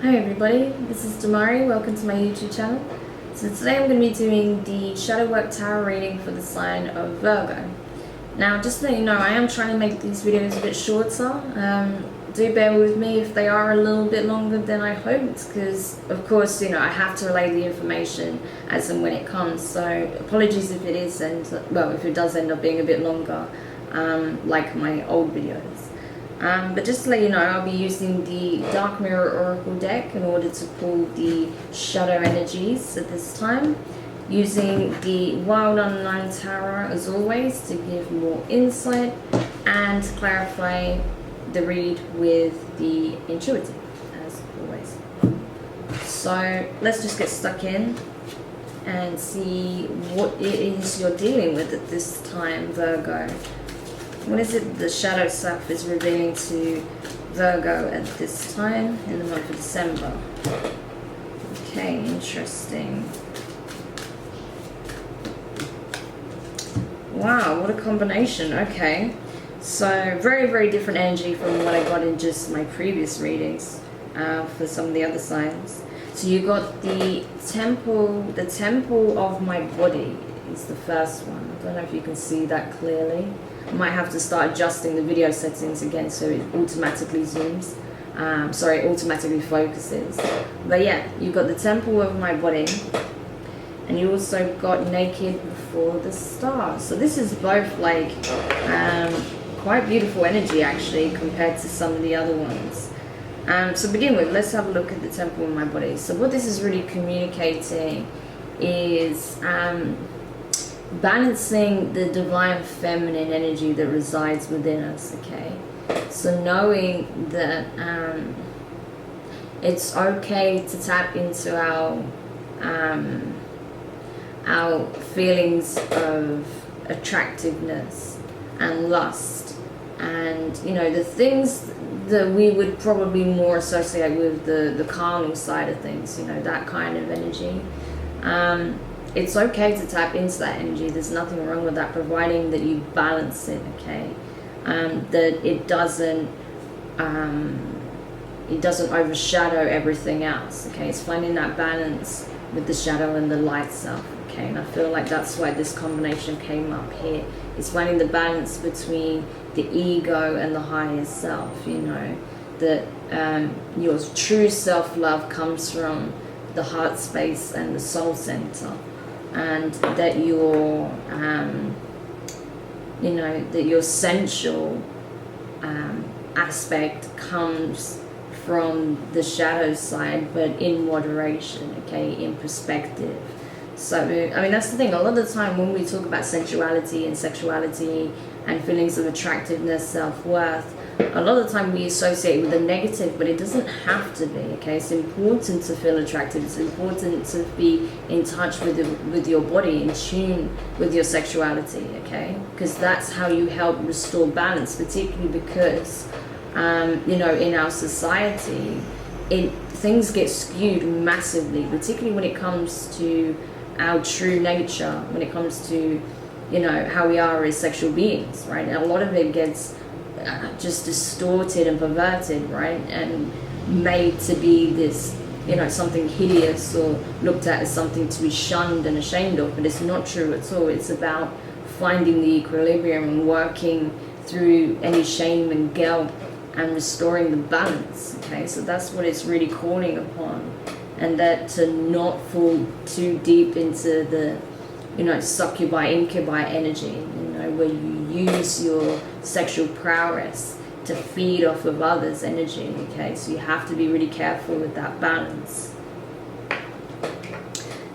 Hi everybody, this is Demari. Welcome to my YouTube channel. So today I'm going to be doing the Shadow Work Tarot reading for the sign of Virgo. Now just to let you know, I am trying to make these videos a bit shorter. Do bear with me if they are a little bit longer than I hoped, because of course, I have to relay the information as and when it comes. So apologies if it is, and well, if it does end up being a bit longer, like my old videos. But just to let you know, I'll be using the Dark Mirror Oracle deck in order to pull the shadow energies at this time, using the Wild Unknown Tarot as always to give more insight and clarify the read with the intuitive as always. So let's just get stuck in and see what it is you're dealing with at this time, Virgo. What is it the shadow self is revealing to Virgo at this time in the month of December? Okay, interesting. Wow, what a combination. Okay, so very, very different energy from what I got in just my previous readings for some of the other signs. So you got the temple of my body is the first one. I don't know if you can see that clearly. I might have to start adjusting the video settings again so it automatically zooms. Automatically focuses. But yeah, you've got the temple of my body, and you also got naked before the stars. So this is both like quite beautiful energy actually compared to some of the other ones. So to begin with, let's have a look at the temple of my body. So what this is really communicating is balancing the divine feminine energy that resides within us, okay? So knowing that it's okay to tap into our feelings of attractiveness and lust, and the things that we would probably more associate with the calming side of things, that kind of energy. It's okay to tap into that energy. There's nothing wrong with that, providing that you balance it, okay? That it doesn't overshadow everything else, okay? It's finding that balance with the shadow and the light self, okay? And I feel like that's why this combination came up here. It's finding the balance between the ego and the higher self, that your true self-love comes from the heart space and the soul center, and that your that your sensual aspect comes from the shadow side, but in moderation, okay, in perspective. So I mean, that's the thing, a lot of the time when we talk about sensuality and sexuality and feelings of attractiveness, self-worth, a lot of the time we associate it with the negative, but it doesn't have to be, okay? It's important to feel attractive. It's important to be in touch with your body, in tune with your sexuality, okay? Because that's how you help restore balance, particularly because, in our society, things get skewed massively, particularly when it comes to our true nature, when it comes to, how we are as sexual beings, right? And a lot of it gets just distorted and perverted, right, and made to be this, something hideous or looked at as something to be shunned and ashamed of. But it's not true at all. It's about finding the equilibrium and working through any shame and guilt and restoring the balance, okay? So that's what it's really calling upon, and that to not fall too deep into the succubi incubi energy, where you use your sexual prowess to feed off of others' energy, okay? So you have to be really careful with that balance.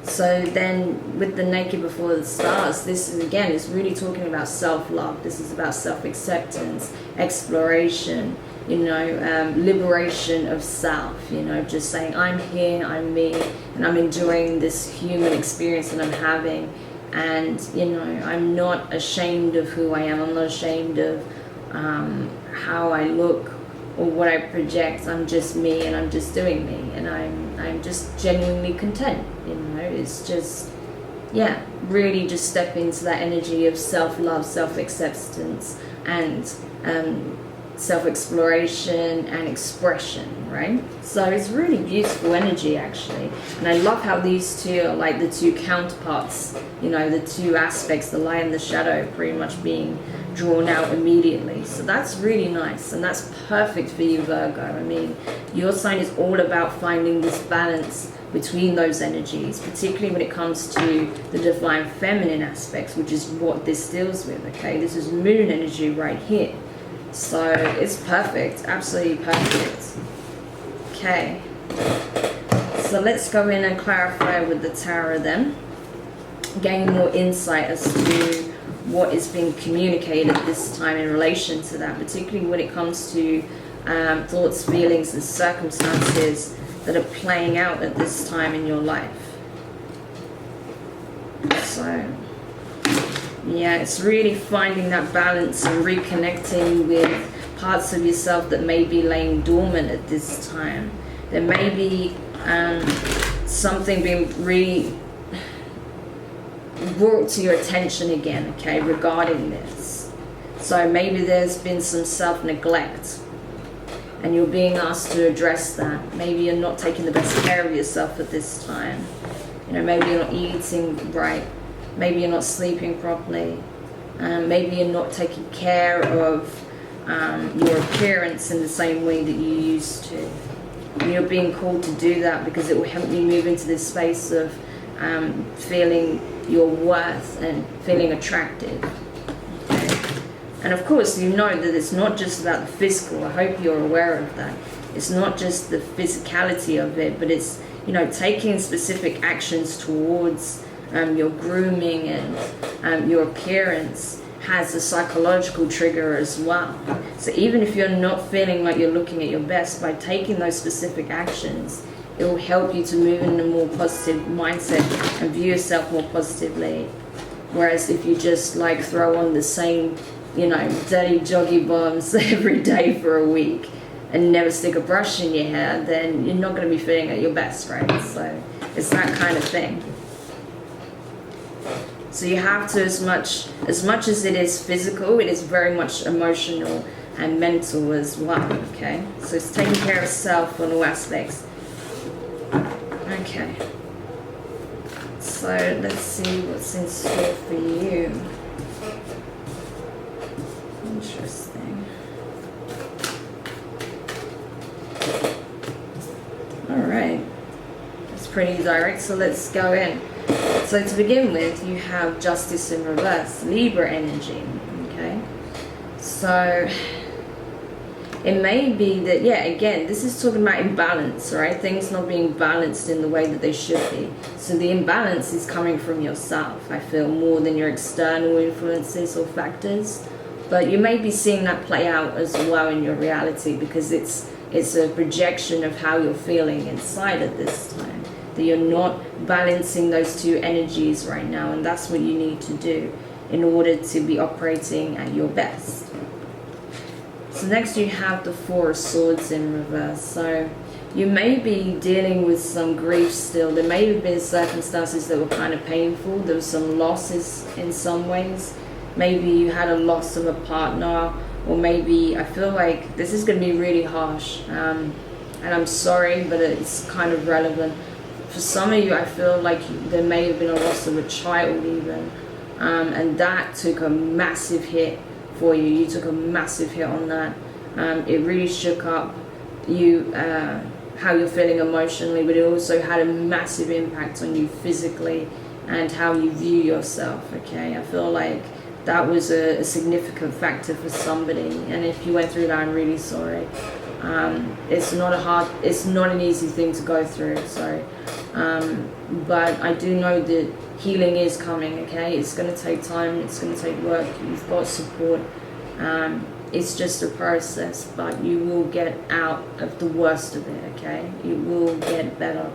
So then with the naked before the stars, this is, again, is really talking about self-love. This is about self-acceptance, exploration, liberation of self, just saying, I'm here, I'm me, and I'm enjoying this human experience that I'm having. And, I'm not ashamed of who I am. I'm not ashamed of how I look or what I project. I'm just me, and I'm just doing me. And I'm just genuinely content, It's just, yeah, really just step into that energy of self-love, self-acceptance, and self-exploration and expression, right? So it's really beautiful energy, actually. And I love how these two are like the two counterparts, you know, the two aspects, the light and the shadow, pretty much being drawn out immediately. So that's really nice, and that's perfect for you, Virgo. I mean, your sign is all about finding this balance between those energies, particularly when it comes to the divine feminine aspects, which is what this deals with. Okay, this is moon energy right here. So it's perfect, absolutely perfect. Okay, so let's go in and clarify with the tarot then, gain more insight as to what is being communicated this time in relation to that, particularly when it comes to thoughts, feelings and circumstances that are playing out at this time in your life. So yeah, it's really finding that balance and reconnecting with parts of yourself that may be laying dormant at this time. There may be something being really brought to your attention again, okay, regarding this. So maybe there's been some self-neglect and you're being asked to address that. Maybe you're not taking the best care of yourself at this time. You know, maybe you're not eating right. Maybe you're not sleeping properly. Maybe you're not taking care of your appearance in the same way that you used to. And you're being called to do that because it will help you move into this space of feeling your worth and feeling attractive. Okay? And of course, you know that it's not just about the physical. I hope you're aware of that. It's not just the physicality of it, but it's, you know, taking specific actions towards your grooming and your appearance has a psychological trigger as well. So even if you're not feeling like you're looking at your best, by taking those specific actions, it will help you to move in a more positive mindset and view yourself more positively. Whereas if you just like throw on the same, you know, dirty joggy bottoms every day for a week and never stick a brush in your hair, then you're not going to be feeling at your best, right? So it's that kind of thing. So you have to, as much as it is physical, it is very much emotional and mental as well, okay? So it's taking care of self on all aspects. Okay. So let's see what's in store for you. Interesting. Alright. That's pretty direct, so let's go in. So to begin with, you have Justice in reverse, Libra energy, okay? So it may be that, yeah, again, this is talking about imbalance, right? Things not being balanced in the way that they should be. So the imbalance is coming from yourself, I feel, more than your external influences or factors. But you may be seeing that play out as well in your reality, because it's a projection of how you're feeling inside at this time. That you're not balancing those two energies right now, and that's what you need to do in order to be operating at your best. So next you have the Four of Swords in reverse. So you may be dealing with some grief still. There may have been circumstances that were kind of painful. There was some losses in some ways. Maybe you had a loss of a partner, or maybe, I feel like this is going to be really harsh, and I'm sorry, but it's kind of relevant. For some of you, I feel like there may have been a loss of a child even, and that took a massive hit for you. You took a massive hit on that. It really shook up you, how you're feeling emotionally, but it also had a massive impact on you physically and how you view yourself, okay? I feel like that was a significant factor for somebody, and if you went through that, I'm really sorry. It's not an easy thing to go through, sorry. But I do know that healing is coming, okay? It's going to take time, it's going to take work, you've got support. It's just a process, but you will get out of the worst of it, okay? You will get better.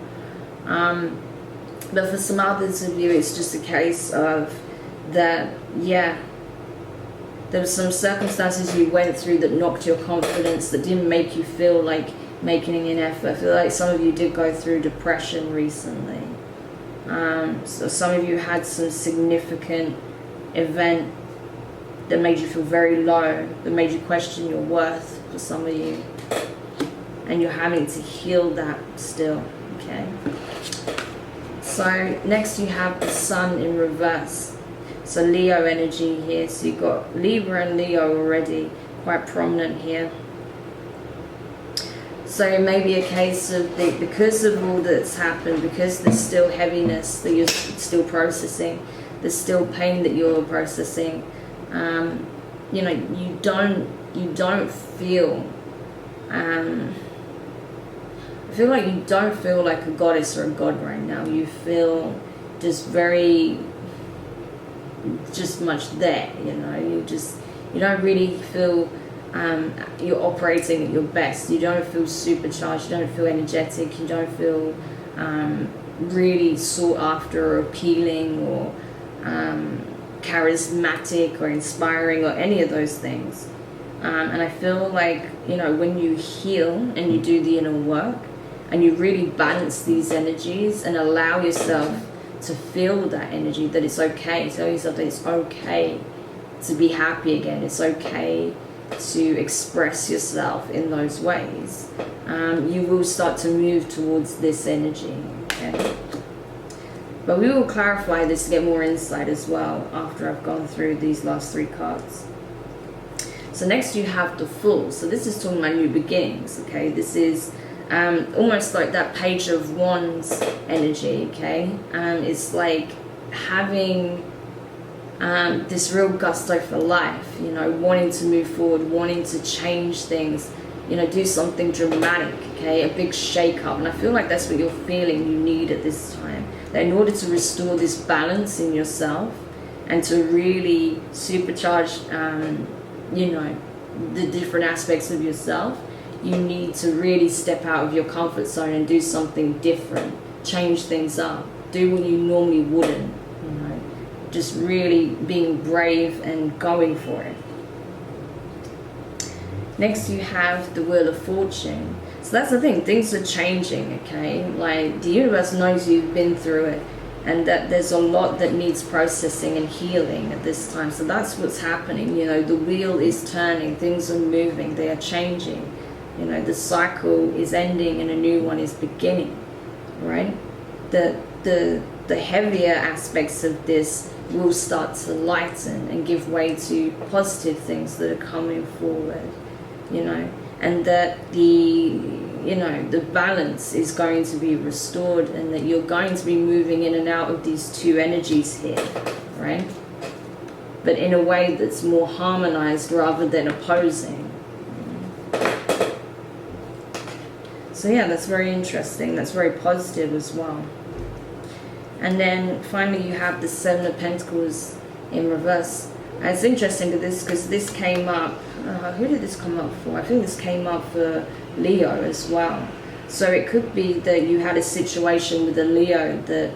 But for some others of you, it's just a case of that, yeah, there were some circumstances you went through that knocked your confidence, that didn't make you feel like making an effort. I feel like some of you did go through depression recently. So some of you had some significant event that made you feel very low, that made you question your worth for some of you. And you're having to heal that still, okay? So next you have the Sun in reverse. So Leo energy here. So you've got Libra and Leo already quite prominent here. So it may be a case of because of all that's happened, because there's still heaviness that you're still processing, there's still pain that you're processing. You know, you don't feel. I feel like you don't feel like a goddess or a god right now. You feel just much there. You know, you don't really feel. You're operating at your best. You don't feel supercharged, you don't feel energetic, you don't feel really sought after or appealing or charismatic or inspiring or any of those things. And I feel like, you know, when you heal and you do the inner work and you really balance these energies and allow yourself to feel that energy, that it's okay, tell yourself that it's okay to be happy again, it's okay to express yourself in those ways, you will start to move towards this energy, okay? But we will clarify this to get more insight as well after I've gone through these last 3 cards. So next you have the Fool. So this is talking about new beginnings, okay? This is almost like that Page of Wands energy, okay? It's like having this real gusto for life, you know, wanting to move forward, wanting to change things, you know, do something dramatic, okay, a big shake-up. And I feel like that's what you're feeling you need at this time. That in order to restore this balance in yourself and to really supercharge, you know, the different aspects of yourself, you need to really step out of your comfort zone and do something different, change things up, do what you normally wouldn't. Just really being brave and going for it. Next you have the Wheel of Fortune. So that's the thing, things are changing, okay? Like the universe knows you've been through it and that there's a lot that needs processing and healing at this time. So that's what's happening, you know, the wheel is turning, things are moving, they are changing. You know, the cycle is ending and a new one is beginning, right? The heavier aspects of this will start to lighten and give way to positive things that are coming forward, you know, and that the balance is going to be restored and that you're going to be moving in and out of these 2 energies here, right? But in a way that's more harmonized rather than opposing. So yeah, that's very interesting. That's very positive as well. And then finally you have the 7 of Pentacles in reverse. And it's interesting because this came up, who did this come up for? I think this came up for Leo as well. So it could be that you had a situation with a Leo that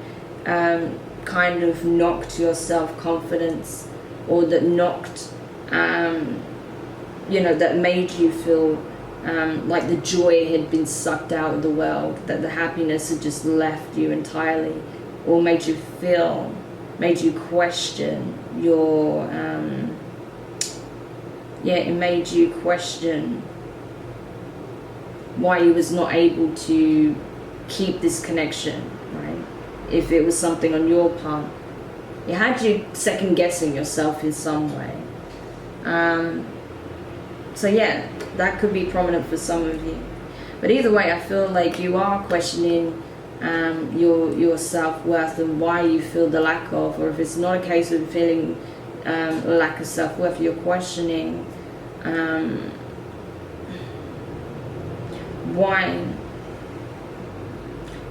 kind of knocked your self-confidence, or that knocked, you know, that made you feel like the joy had been sucked out of the world, that the happiness had just left you entirely. Or made you question your, it made you question why you was not able to keep this connection, right? If it was something on your part. It had you second guessing yourself in some way. So yeah, that could be prominent for some of you. But either way, I feel like you are questioning your self-worth and why you feel the lack of, or if it's not a case of feeling a lack of self-worth, you're questioning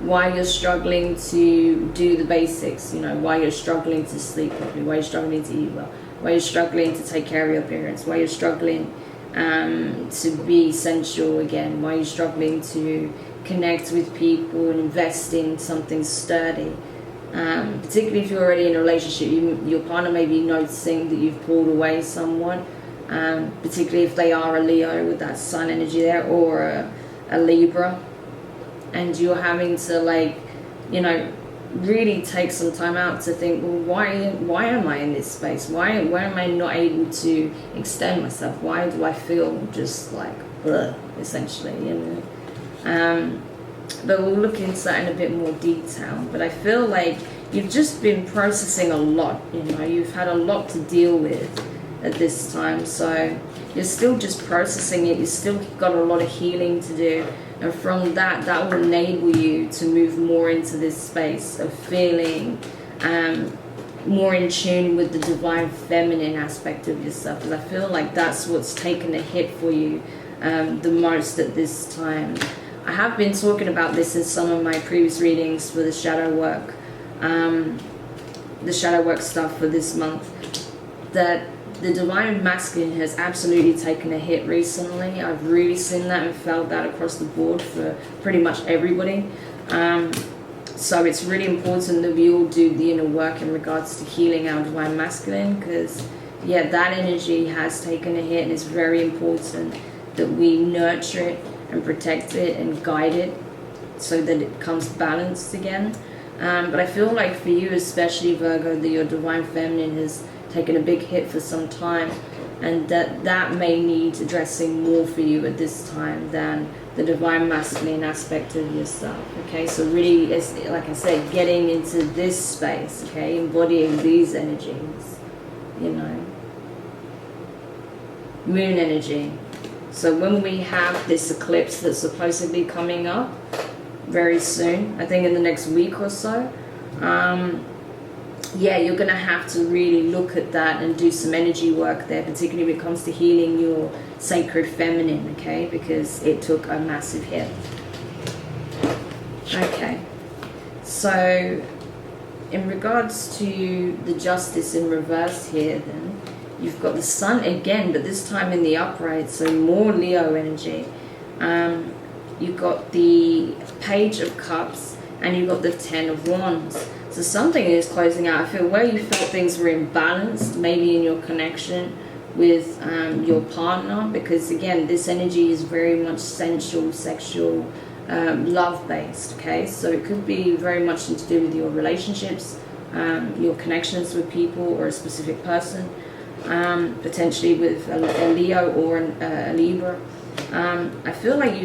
why you're struggling to do the basics, you know, why you're struggling to sleep properly, why you're struggling to eat well, why you're struggling to take care of your appearance, why you're struggling to be sensual again, why you're struggling to connect with people and invest in something sturdy. Particularly if you're already in a relationship, your partner may be noticing that you've pulled away somewhat, particularly if they are a Leo with that Sun energy there, or a Libra, and you're having to, like, you know, really take some time out to think, well, why am I in this space? Why am I not able to extend myself? Why do I feel just like bleh, essentially, you know? But we'll look into that in a bit more detail. But I feel like you've just been processing a lot, you know, you've had a lot to deal with at this time, so you're still just processing it, you've still got a lot of healing to do, and from that will enable you to move more into this space of feeling more in tune with the divine feminine aspect of yourself, because I feel like that's what's taken a hit for you the most at this time. I have been talking about this in some of my previous readings for the shadow work stuff for this month, that the divine masculine has absolutely taken a hit recently. I've really seen that and felt that across the board for pretty much everybody. So it's really important that we all do the inner work in regards to healing our divine masculine, because yeah, that energy has taken a hit, and it's very important that we nurture it and protect it and guide it so that it becomes balanced again. But I feel like for you, especially Virgo, that your divine feminine has taken a big hit for some time, and that may need addressing more for you at this time than the divine masculine aspect of yourself. Okay, so really, it's, like I said, getting into this space, okay, embodying these energies, you know. Moon energy. So when we have this eclipse that's supposedly coming up very soon, I think in the next week or so, yeah, you're going to have to really look at that and do some energy work there, particularly when it comes to healing your sacred feminine, okay, because it took a massive hit. Okay, so in regards to the justice in reverse here, then you've got the sun again, but this time in the upright, so more Leo energy. You've got the Page of Cups, and you've got the Ten of Wands. So something is closing out. I feel where you felt things were imbalanced, maybe in your connection with your partner, because again, this energy is very much sensual, sexual, love-based, okay? So it could be very much to do with your relationships, your connections with people or a specific person, potentially with a Leo or a Libra. I feel like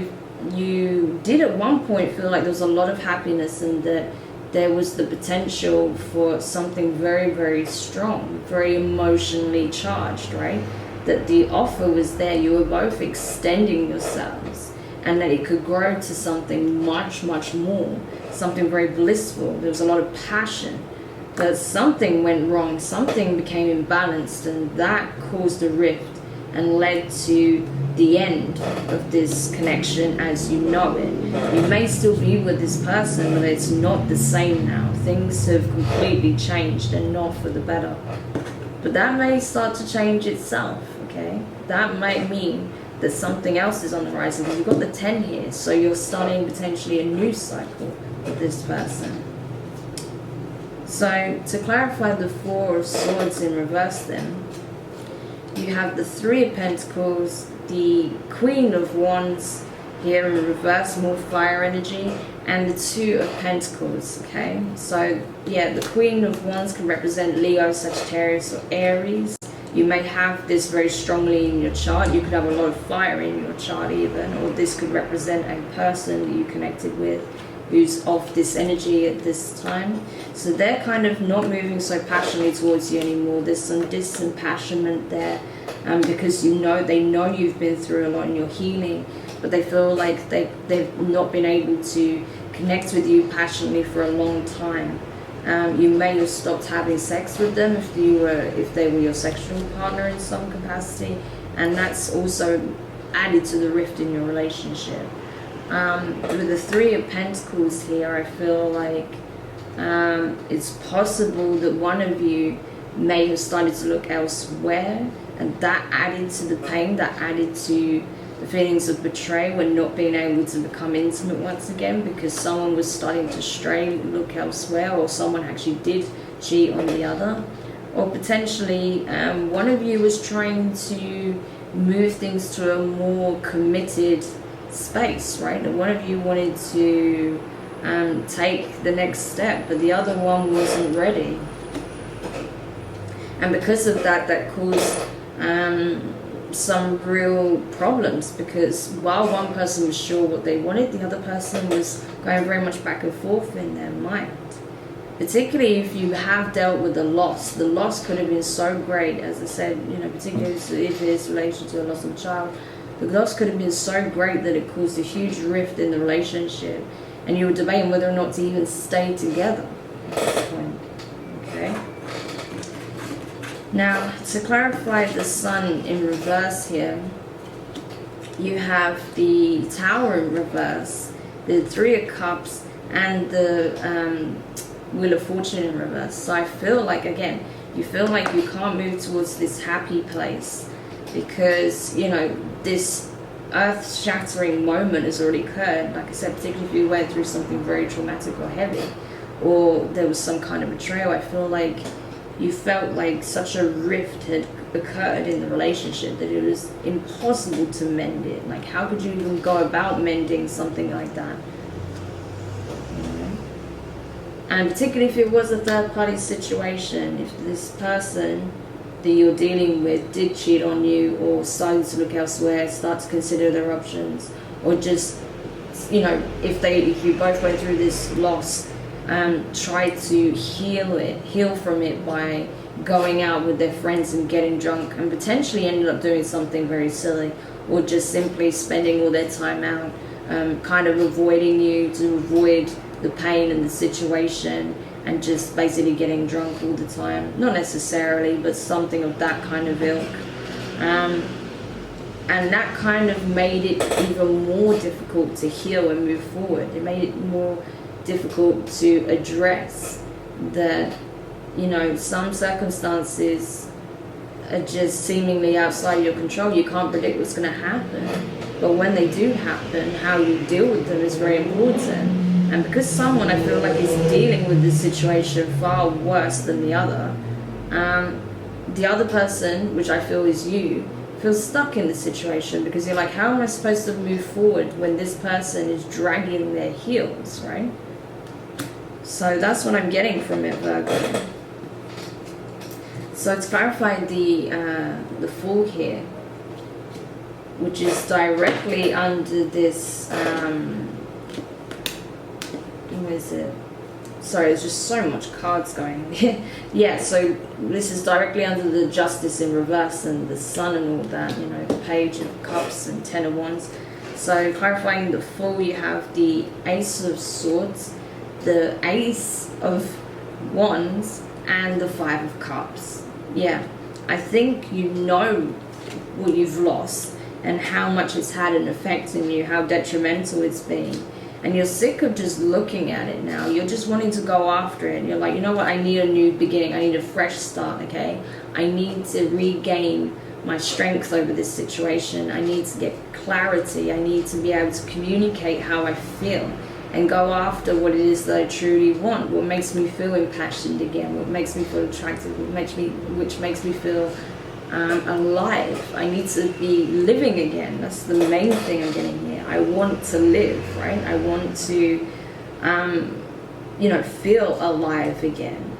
you did at one point feel like there was a lot of happiness, and that there was the potential for something very, very strong, very emotionally charged, right? That the offer was there, you were both extending yourselves, and that it could grow to something much, much more, something very blissful. There was a lot of passion, but something went wrong, something became imbalanced, and that caused a rift and led to the end of this connection as you know it. You may still be with this person, but it's not the same now. Things have completely changed, and not for the better. But that may start to change itself, okay? That might mean that something else is on the horizon, because you've got the 10 here, so you're starting potentially a new cycle with this person. So to clarify the Four of Swords in reverse then, you have the Three of Pentacles, the Queen of Wands here in reverse, more fire energy, and the Two of Pentacles, okay? So yeah, the Queen of Wands can represent Leo, Sagittarius, or Aries. You may have this very strongly in your chart. You could have a lot of fire in your chart even, or this could represent a person that you connected with who's of this energy at this time. So they're kind of not moving so passionately towards you anymore. There's some disenpassionment there, because they know you've been through a lot in your healing, but they feel like they've not been able to connect with you passionately for a long time. You may have stopped having sex with them if they were your sexual partner in some capacity, and that's also added to the rift in your relationship. With the Three of Pentacles here, I feel like it's possible that one of you may have started to look elsewhere, and that added to the pain, that added to the feelings of betrayal and not being able to become intimate once again, because someone was starting to stray, look elsewhere, or someone actually did cheat on the other. Or potentially one of you was trying to move things to a more committed space, right? And one of you wanted to take the next step, but the other one wasn't ready. And because of that, that caused some real problems, because while one person was sure what they wanted, the other person was going very much back and forth in their mind. Particularly if you have dealt with the loss could have been so great, as I said, you know, particularly if it's relation to a loss of a child, the loss could have been so great that it caused a huge rift in the relationship, and you were debating whether or not to even stay together at this point. Okay. Now, to clarify the Sun in reverse here, you have the Tower in reverse, the Three of Cups, and the Wheel of Fortune in reverse. So I feel like, again, you feel like you can't move towards this happy place because, you know, this earth-shattering moment has already occurred. Like I said, particularly if you went through something very traumatic or heavy, or there was some kind of betrayal, I feel like you felt like such a rift had occurred in the relationship that it was impossible to mend it. Like, how could you even go about mending something like that? And particularly if it was a third-party situation, if this person that you're dealing with did cheat on you, or started to look elsewhere, start to consider their options, or just, you know, if you both went through this loss, try to heal from it by going out with their friends and getting drunk, and potentially ended up doing something very silly, or just simply spending all their time out, kind of avoiding you to avoid the pain and the situation, and just basically getting drunk all the time. Not necessarily, but something of that kind of ilk. And that kind of made it even more difficult to heal and move forward. It made it more difficult to address that, you know, some circumstances are just seemingly outside your control. You can't predict what's going to happen. But when they do happen, how you deal with them is very important. And because someone, I feel like, is dealing with this situation far worse than the other person, which I feel is you, feels stuck in the situation, because you're like, how am I supposed to move forward when this person is dragging their heels, right? So that's what I'm getting from it, Virgo. So to clarify the Fool here, which is directly under this, what is it? Sorry, there's just so much cards going on here. Yeah, so this is directly under the Justice in reverse and the Sun and all that, you know, the Page of Cups and Ten of Wands. So clarifying the Fool, you have the Ace of Swords, the Ace of Wands, and the Five of Cups. Yeah, I think you know what you've lost and how much it's had an effect on you, how detrimental it's been. And you're sick of just looking at it now. You're just wanting to go after it. You're like, you know what? I need a new beginning. I need a fresh start, okay? I need to regain my strength over this situation. I need to get clarity. I need to be able to communicate how I feel and go after what it is that I truly want. What makes me feel impassioned again. What makes me feel attractive. Which makes me feel alive. I need to be living again. That's the main thing I'm getting here. I want to live, right? I want to, you know, feel alive again.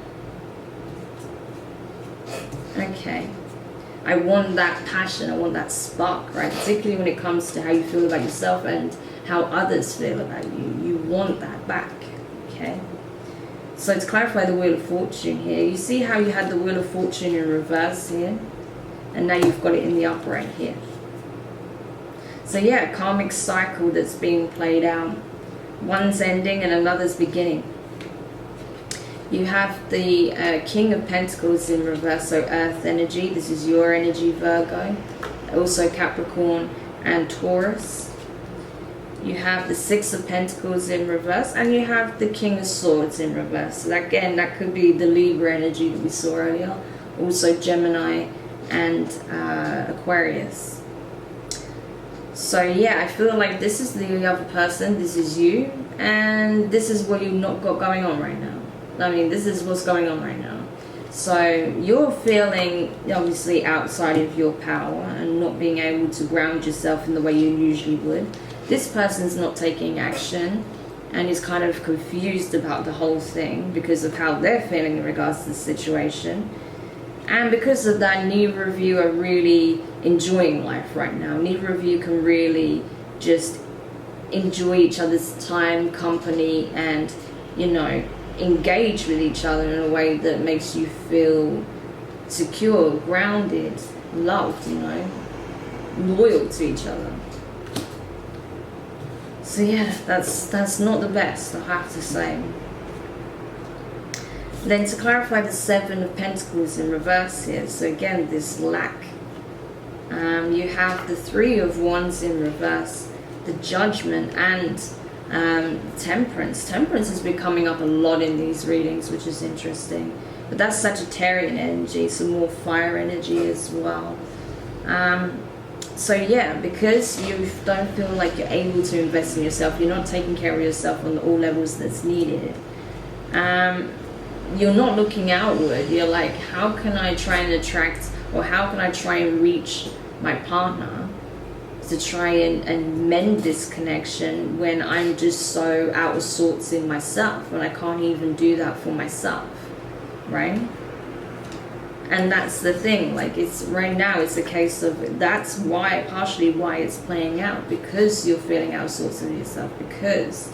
Okay. I want that passion. I want that spark, right? Particularly when it comes to how you feel about yourself and how others feel about you. You want that back, okay? So to clarify the Wheel of Fortune here, you see how you had the Wheel of Fortune in reverse here? And now you've got it in the upright here. So yeah, karmic cycle that's being played out. One's ending and another's beginning. You have the King of Pentacles in reverse, so Earth energy. This is your energy, Virgo. Also Capricorn and Taurus. You have the Six of Pentacles in reverse, and you have the King of Swords in reverse. So again, that could be the Libra energy that we saw earlier. Also Gemini and Aquarius. So yeah, I feel like this is the other person, this is you, and this is what you've not got going on right now. I mean, this is what's going on right now. So you're feeling obviously outside of your power and not being able to ground yourself in the way you usually would. This person's not taking action. and is kind of confused about the whole thing because of how they're feeling in regards to the situation. And because of that, neither of you are really enjoying life right now. Neither of you can really just enjoy each other's time, company, and, you know, engage with each other in a way that makes you feel secure, grounded, loved, you know, loyal to each other. So yeah, that's not the best, I have to say. Then to clarify the Seven of Pentacles in reverse here, so again, this lack. You have the Three of Wands in reverse, the Judgment, and Temperance. Temperance has been coming up a lot in these readings, which is interesting. But that's Sagittarian energy, so more fire energy as well. So yeah, because you don't feel like you're able to invest in yourself, you're not taking care of yourself on all levels that's needed. You're not looking outward. You're like, how can I try and attract, or how can I try and reach my partner to try and mend this connection when I'm just so out of sorts in myself and I can't even do that for myself, right? And that's the thing, like, it's right now it's a case of, that's why, partially why it's playing out, because you're feeling out of sorts in yourself, because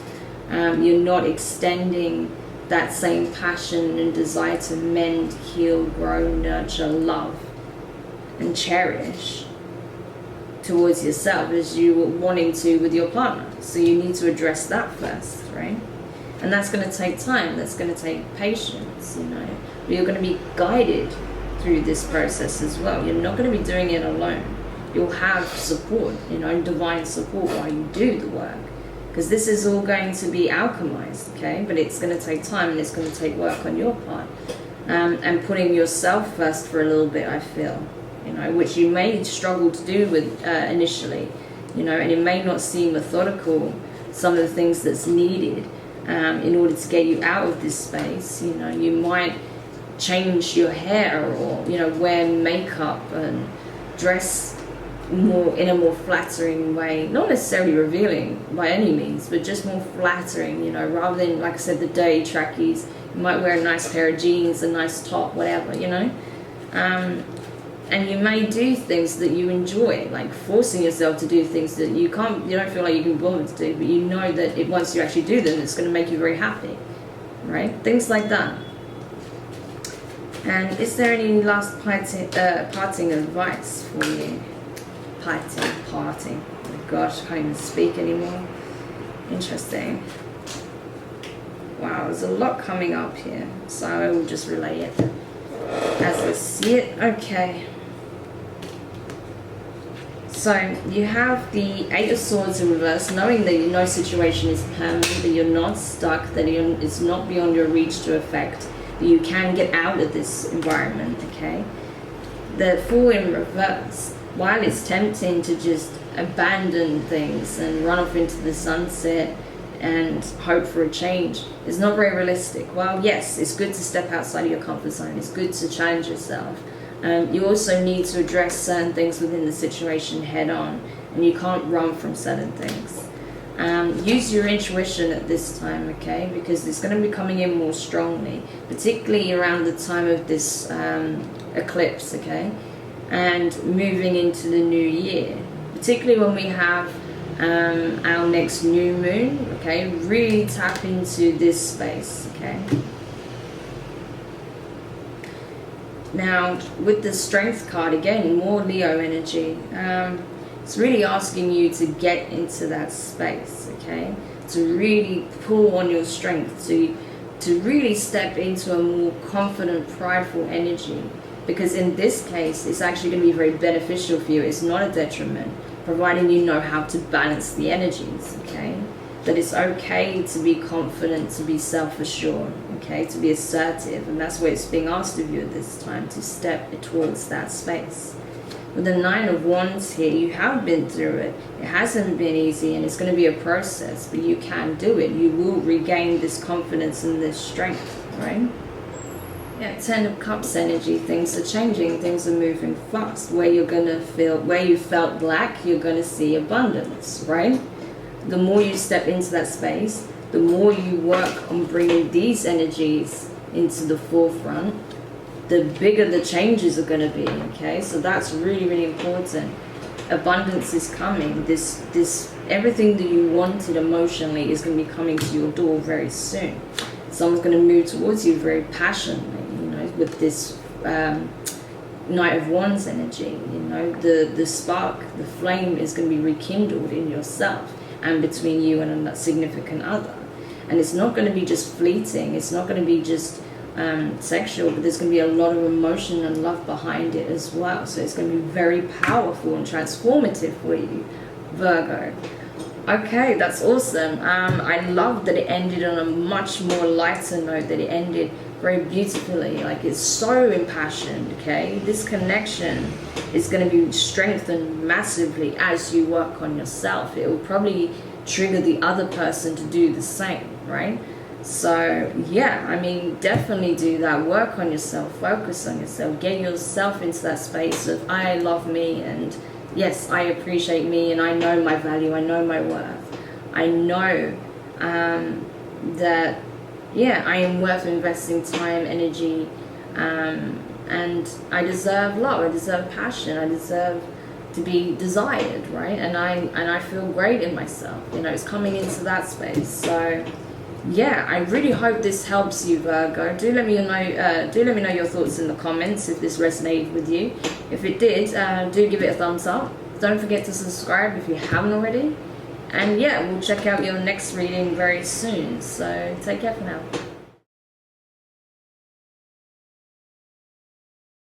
you're not extending that same passion and desire to mend, heal, grow, nurture, love, and cherish towards yourself as you were wanting to with your partner. So you need to address that first, right? And that's going to take time, that's going to take patience, you know. But you're going to be guided through this process as well. You're not going to be doing it alone. You'll have support, you know, divine support while you do the work. Because this is all going to be alchemized, okay? But it's going to take time, and it's going to take work on your part. And putting yourself first for a little bit, I feel, you know, which you may struggle to do with initially, you know, and it may not seem methodical, some of the things that's needed in order to get you out of this space. You know, you might change your hair, or, you know, wear makeup and dress more in a more flattering way, not necessarily revealing by any means, but just more flattering, you know, rather than, like I said, the dirty trackies. You might wear a nice pair of jeans, a nice top, whatever, you know. And you may do things that you enjoy, like forcing yourself to do things that you don't feel like you can bother to do, but you know that once you actually do them, it's going to make you very happy, right? Things like that. And is there any last parting advice for you? Parting. Oh my gosh, I can't even speak anymore. Interesting. Wow, there's a lot coming up here, so I will just relay it as I see it. Okay. So you have the Eight of Swords in reverse, knowing that no situation is permanent, that you're not stuck, that it's not beyond your reach to affect, that you can get out of this environment, okay? The Fool in reverse, while it's tempting to just abandon things and run off into the sunset and hope for a change, it's not very realistic. Well, yes, it's good to step outside of your comfort zone. It's good to challenge yourself. You also need to address certain things within the situation head on, and you can't run from certain things. Use your intuition at this time, okay, because it's going to be coming in more strongly, particularly around the time of this eclipse, okay, and moving into the new year, particularly when we have our next new moon, okay. Really tap into this space, okay. Now with the Strength card, again, more Leo energy. It's really asking you to get into that space, okay, to really pull on your strength, to really step into a more confident, prideful energy, because in this case it's actually going to be very beneficial for you. It's not a detriment, providing you know how to balance the energies, okay, that it's okay to be confident, to be self-assured, okay, to be assertive, and that's what it's being asked of you at this time, to step towards that space. With the Nine of Wands here, you have been through it. It hasn't been easy, and it's going to be a process, but you can do it. You will regain this confidence and this strength, right? Yeah, Ten of Cups energy. Things are changing. Things are moving fast. Where you're going to feel, where you felt lack, you're going to see abundance, right? The more you step into that space, the more you work on bringing these energies into the forefront, the bigger the changes are going to be, okay? So that's really, really important. Abundance is coming. This everything that you wanted emotionally is going to be coming to your door very soon. Someone's going to move towards you very passionately, you know, with this Knight of Wands energy. You know, the spark, the flame is going to be rekindled in yourself and between you and a significant other. And it's not going to be just fleeting. It's not going to be just sexual, but there's going to be a lot of emotion and love behind it as well. So it's going to be very powerful and transformative for you, Virgo. Okay, that's awesome. I love that it ended on a much more lighter note, that it ended very beautifully. Like, it's so impassioned, okay? This connection is going to be strengthened massively as you work on yourself. It will probably trigger the other person to do the same, right? So yeah, I mean, definitely do that. Work on yourself, focus on yourself, get yourself into that space of I love me, and yes, I appreciate me, and I know my value, I know my worth. I know that, yeah, I am worth investing time, energy, and I deserve love, I deserve passion, I deserve to be desired, right? And I feel great in myself, you know, it's coming into that space. So yeah, I really hope this helps you, Virgo. Do let me know your thoughts in the comments if this resonated with you. If it did, do give it a thumbs up. Don't forget to subscribe if you haven't already. And yeah, we'll check out your next reading very soon. So take care for now.